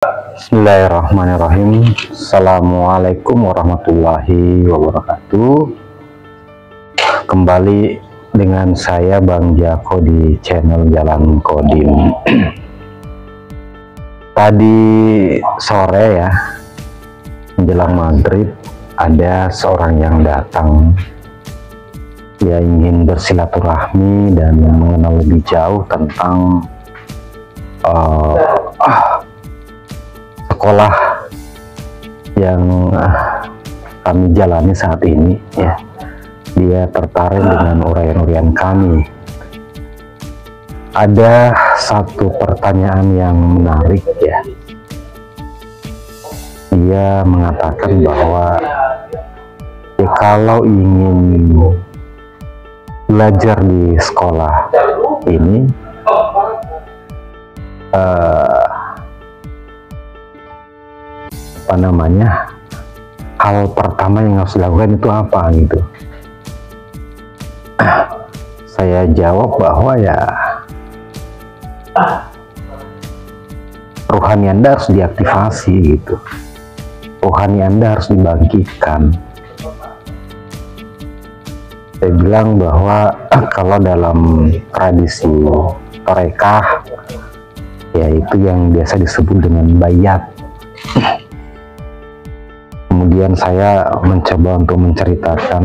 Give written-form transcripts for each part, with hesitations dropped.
Bismillahirrahmanirrahim. Assalamualaikum warahmatullahi wabarakatuh. Kembali dengan saya Bang Jako di channel Jalan Kodim. Tadi sore ya, menjelang maghrib, ada seorang yang datang. Dia ingin bersilaturahmi dan mengenal lebih jauh tentang sekolah yang kami jalani saat ini ya. Dia tertarik dengan uraian-uraian kami. Ada satu pertanyaan yang menarik ya. Dia mengatakan bahwa ya, kalau ingin belajar di sekolah ini hal pertama yang harus dilakukan itu apa gitu. Saya jawab bahwa ya rohani Anda harus diaktifasi gitu, rohani Anda harus dibangkitkan. Saya bilang bahwa kalau dalam tradisi tarekah yaitu yang biasa disebut dengan bayat. Kemudian saya mencoba untuk menceritakan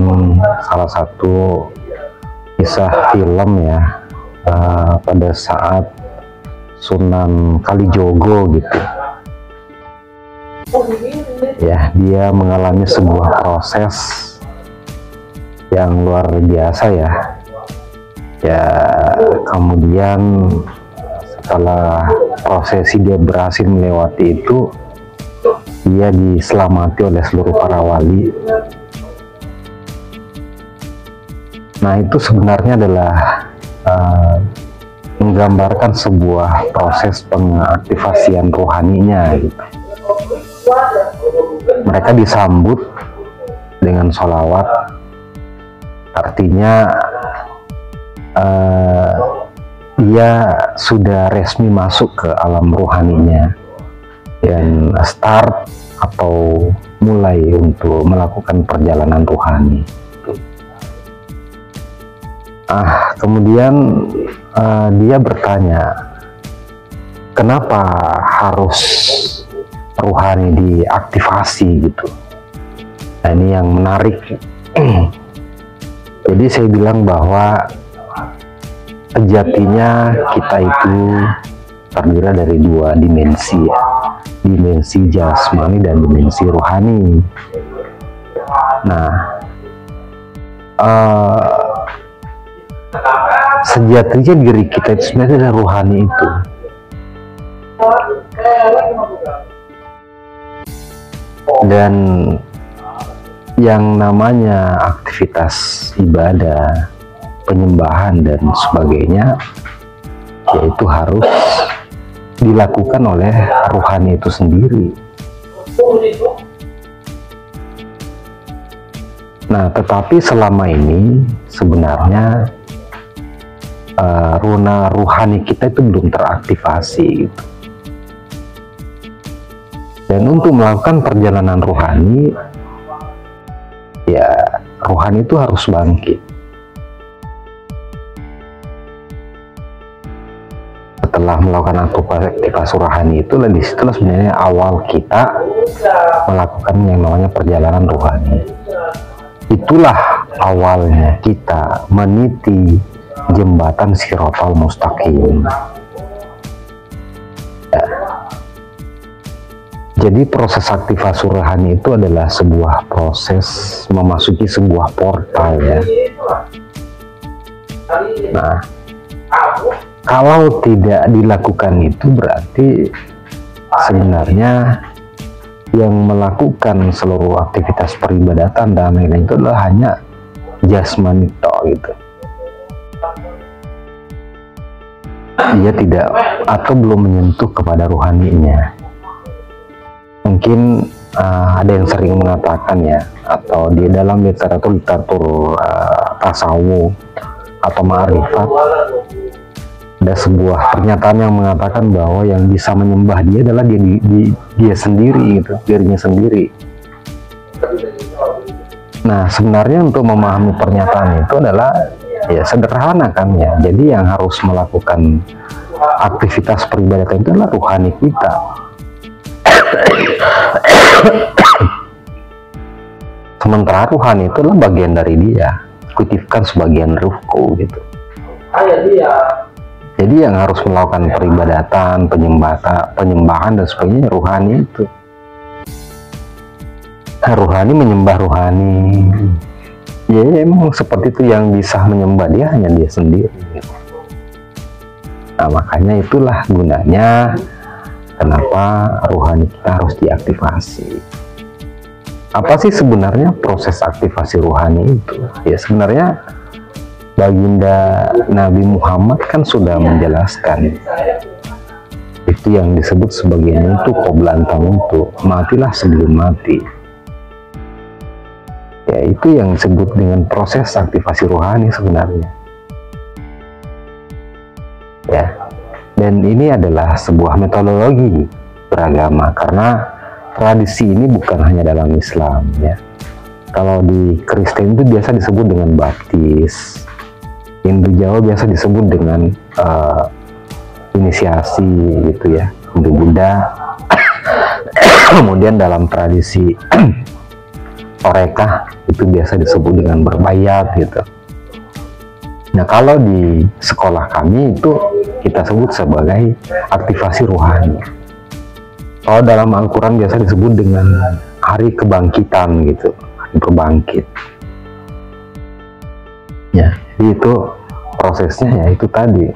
salah satu kisah film ya, pada saat Sunan Kalijogo gitu ya. Dia mengalami sebuah proses yang luar biasa ya. Kemudian setelah prosesi dia berhasil melewati itu, dia diselamati oleh seluruh para wali. Nah, itu sebenarnya adalah menggambarkan sebuah proses pengaktifasian rohaninya gitu. Mereka disambut dengan sholawat, artinya dia sudah resmi masuk ke alam rohaninya dan start atau mulai untuk melakukan perjalanan rohani. Kemudian dia bertanya, kenapa harus rohani diaktifasi gitu. Nah, ini yang menarik. Jadi saya bilang bahwa sejatinya kita itu terdiri dari dua dimensi ya. Dimensi jasmani dan dimensi rohani. Nah, sejatinya diri kita itu sebenarnya adalah rohani itu. Dan yang namanya aktivitas ibadah, penyembahan dan sebagainya, yaitu harus dilakukan oleh rohani itu sendiri. Nah, tetapi selama ini sebenarnya rohani kita itu belum teraktivasi gitu. Dan untuk melakukan perjalanan rohani, ya rohani itu harus bangkit. Setelah melakukan aktivitas rohani itu, dan disitulah sebenarnya awal kita melakukan yang namanya perjalanan rohani. Itulah awalnya kita meniti jembatan Shiratal Mustaqim. Ya. Jadi proses aktivasi rohani itu adalah sebuah proses memasuki sebuah portal ya. Nah, kalau tidak dilakukan itu berarti sebenarnya yang melakukan seluruh aktivitas peribadatan dan lain-lain itu adalah hanya jasmani gitu. Dia tidak atau belum menyentuh kepada rohaninya. Mungkin ada yang sering mengatakan ya, atau di dalam literatur tasawuf atau ma'rifat, ada sebuah pernyataan yang mengatakan bahwa yang bisa menyembah dia adalah dia sendiri gitu, dirinya sendiri. Nah, sebenarnya untuk memahami pernyataan itu adalah ya sederhana kan ya. Jadi yang harus melakukan aktivitas peribadatan itu adalah rohani kita. Sementara rohani itu adalah bagian dari dia, kutipkan sebagian ruhku gitu. Jadi yang harus melakukan peribadatan, penyembahan dan sebagainya rohani itu. Rohani menyembah rohani. Ya emang seperti itu, yang bisa menyembah dia hanya dia sendiri. Nah, makanya itulah gunanya kenapa rohani kita harus diaktifasi. Apa sih sebenarnya proses aktivasi rohani itu? Ya sebenarnya baginda Nabi Muhammad kan sudah menjelaskan. Itu yang disebut sebagai mutu qobla an tamutu, matilah sebelum mati. Ya itu yang disebut dengan proses aktivasi rohani sebenarnya. Ya, dan ini adalah sebuah metodologi beragama, karena tradisi ini bukan hanya dalam Islam ya. Kalau di Kristen itu biasa disebut dengan baptis, Hindu Jawa biasa disebut dengan inisiasi gitu ya, Hindu Buddha. Kemudian dalam tradisi Torekah itu biasa disebut dengan berbayat gitu. Nah, kalau di sekolah kami itu kita sebut sebagai aktivasi rohani. Kalau dalam Al-Quran biasa disebut dengan hari kebangkitan gitu, hari berbangkit. Ya, jadi itu prosesnya ya itu tadi,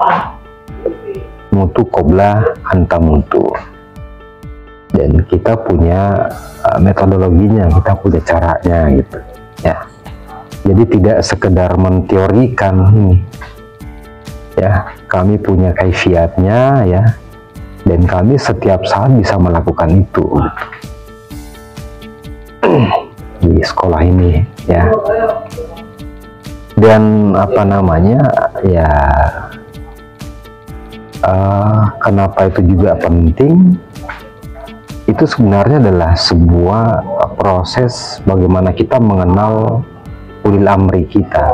mutu qobla an tamutu. Dan kita punya metodologinya, kita punya caranya gitu ya. Jadi tidak sekedar menteorikan ini ya, kami punya kaifiatnya ya, dan kami setiap saat bisa melakukan itu gitu. Di sekolah ini ya. Dan apa namanya ya, kenapa itu juga penting? Itu sebenarnya adalah sebuah proses bagaimana kita mengenal ulil amri kita,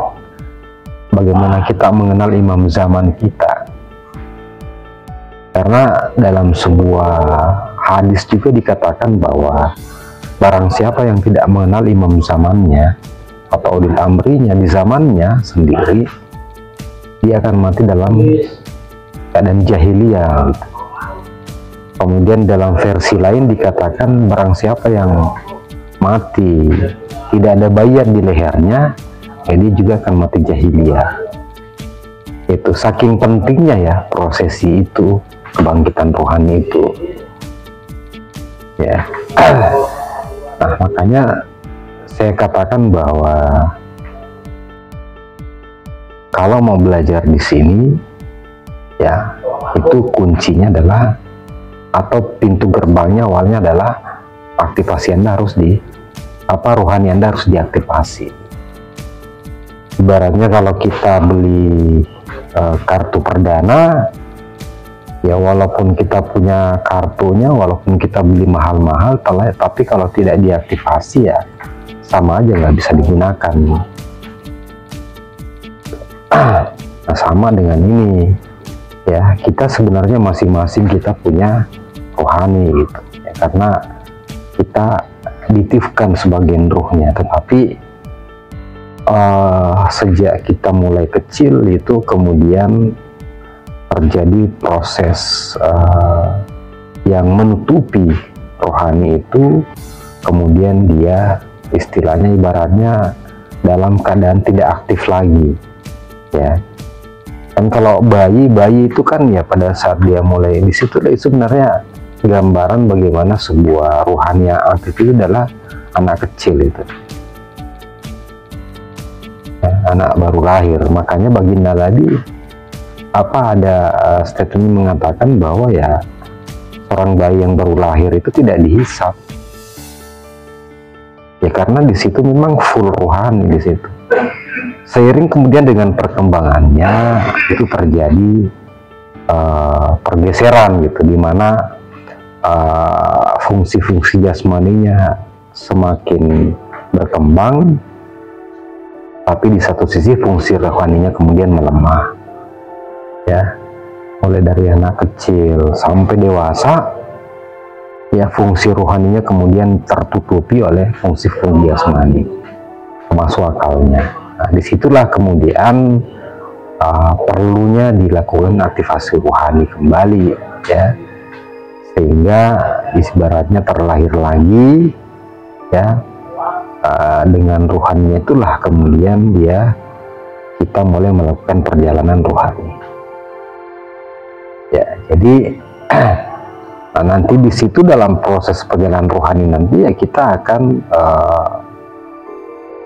bagaimana kita mengenal imam zaman kita. Karena dalam sebuah hadis juga dikatakan bahwa barang siapa yang tidak mengenal imam zamannya atau ulil amrinya di zamannya sendiri, dia akan mati dalam keadaan jahiliyah gitu. Kemudian dalam versi lain dikatakan barang siapa yang mati tidak ada bayat di lehernya, dia juga akan mati jahiliyah. Itu saking pentingnya ya prosesi itu, kebangkitan rohani itu ya. Nah, makanya saya katakan bahwa kalau mau belajar di sini ya, itu kuncinya adalah, atau pintu gerbangnya awalnya adalah aktivasi Anda harus rohani Anda harus diaktifasi. Ibaratnya kalau kita beli kartu perdana ya, walaupun kita punya kartunya, walaupun kita beli mahal-mahal, tapi kalau tidak diaktifasi ya sama aja nggak bisa digunakan. Nah, sama dengan ini ya, kita sebenarnya masing-masing kita punya rohani gitu ya, karena kita dititipkan sebagian ruhnya, tetapi sejak kita mulai kecil itu kemudian terjadi proses yang menutupi rohani itu, kemudian dia istilahnya ibaratnya dalam keadaan tidak aktif lagi ya. Kan kalau bayi itu kan ya pada saat dia mulai di situ, itu sebenarnya gambaran bagaimana sebuah rohani yang aktif itu adalah anak kecil itu ya, anak baru lahir. Makanya baginda tadi ada statement mengatakan bahwa ya seorang bayi yang baru lahir itu tidak dihisap ya, karena di situ memang full rohani di situ. Seiring kemudian dengan perkembangannya itu terjadi pergeseran gitu, dimana fungsi-fungsi jasmaninya semakin berkembang, tapi di satu sisi fungsi rohaninya kemudian melemah, ya. Mulai dari anak kecil sampai dewasa, ya, fungsi rohaninya kemudian tertutupi oleh fungsi-fungsi jasmani, termasuk akalnya. Nah, disitulah kemudian perlunya dilakukan aktivasi rohani kembali, ya, sehingga ibaratnya terlahir lagi, ya, dengan rohaninya itulah kemudian kita mulai melakukan perjalanan rohani, ya. Jadi nah, nanti di situ dalam proses perjalanan rohani nanti, ya, kita akan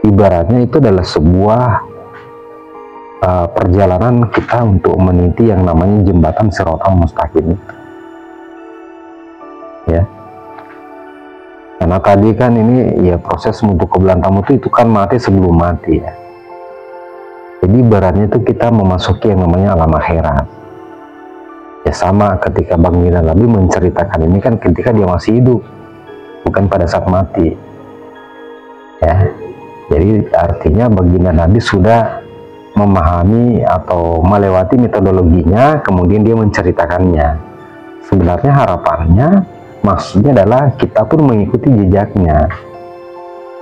ibaratnya itu adalah sebuah perjalanan kita untuk meniti yang namanya jembatan Shiratal Mustaqim, ya. Karena tadi kan ini, ya, proses menuju ke bulan tamu itu kan mati sebelum mati, ya. Jadi ibaratnya itu kita memasuki yang namanya alam akhirat. Ya, sama ketika Baginda Nabi menceritakan ini kan ketika dia masih hidup, bukan pada saat mati, ya. Jadi artinya Baginda Nabi sudah memahami atau melewati metodologinya, kemudian dia menceritakannya. Sebenarnya harapannya, maksudnya adalah kita pun mengikuti jejaknya,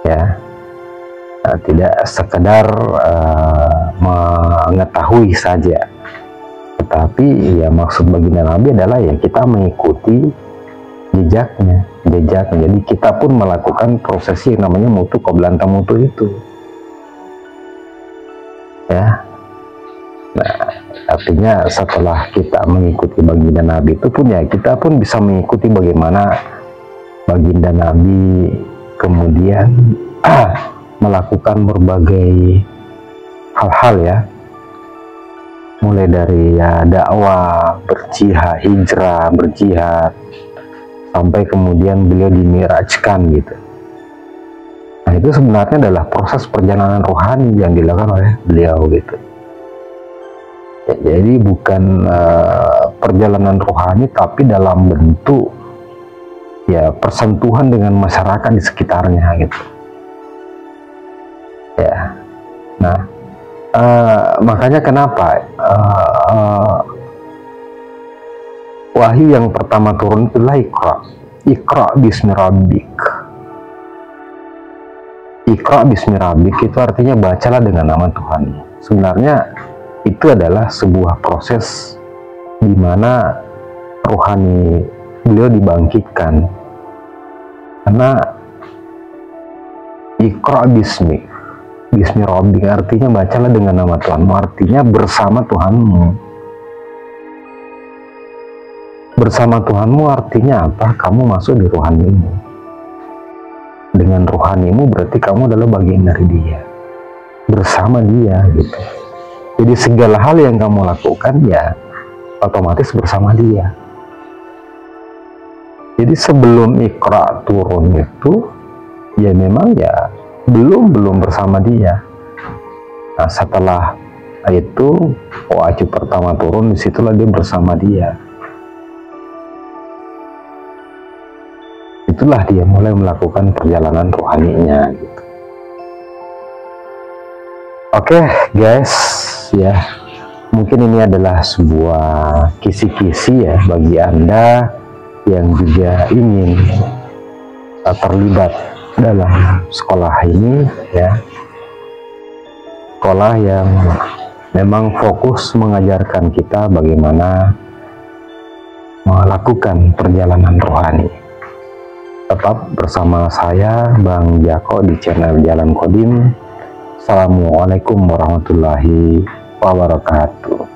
ya. Nah, tidak sekedar mengetahui saja, tetapi ya maksud Baginda Nabi adalah ya kita mengikuti jejaknya. Jadi kita pun melakukan prosesi yang namanya mutu qoblanta mutu itu, ya. Nah, artinya setelah kita mengikuti Baginda Nabi itu pun, ya, kita pun bisa mengikuti bagaimana Baginda Nabi kemudian melakukan berbagai hal-hal, ya, mulai dari, ya, dakwah, berjihad, hijrah, berjihad, sampai kemudian beliau dimirajkan gitu. Nah, itu sebenarnya adalah proses perjalanan rohani yang dilakukan oleh beliau gitu. Ya, jadi bukan perjalanan rohani, tapi dalam bentuk, ya, persentuhan dengan masyarakat di sekitarnya gitu, ya. Nah, makanya kenapa wahyu yang pertama turun itulah Iqra bismi rabbik. Iqra bismi rabbik itu artinya bacalah dengan nama Tuhan. Sebenarnya itu adalah sebuah proses di mana rohani beliau dibangkitkan. Karena Iqra bismi rabbik artinya bacalah dengan nama Tuhanmu, artinya bersama Tuhanmu. Bersama Tuhanmu artinya apa? Kamu masuk di rohanimu. Dengan rohanimu berarti kamu adalah bagian dari dia, bersama dia gitu. Jadi segala hal yang kamu lakukan, ya, otomatis bersama dia. Jadi sebelum Iqra turun itu, ya, memang, ya, belum bersama dia. Nah, setelah itu wahyu pertama turun, disitulah dia bersama dia. Itulah dia mulai melakukan perjalanan rohaninya gitu. Oke, guys, ya, mungkin ini adalah sebuah kisi-kisi, ya, bagi Anda yang juga ingin terlibat dalam sekolah ini, ya, sekolah yang memang fokus mengajarkan kita bagaimana melakukan perjalanan rohani. Tetap bersama saya, Bang Jako, di channel Jalan Qadim. Assalamualaikum warahmatullahi wabarakatuh.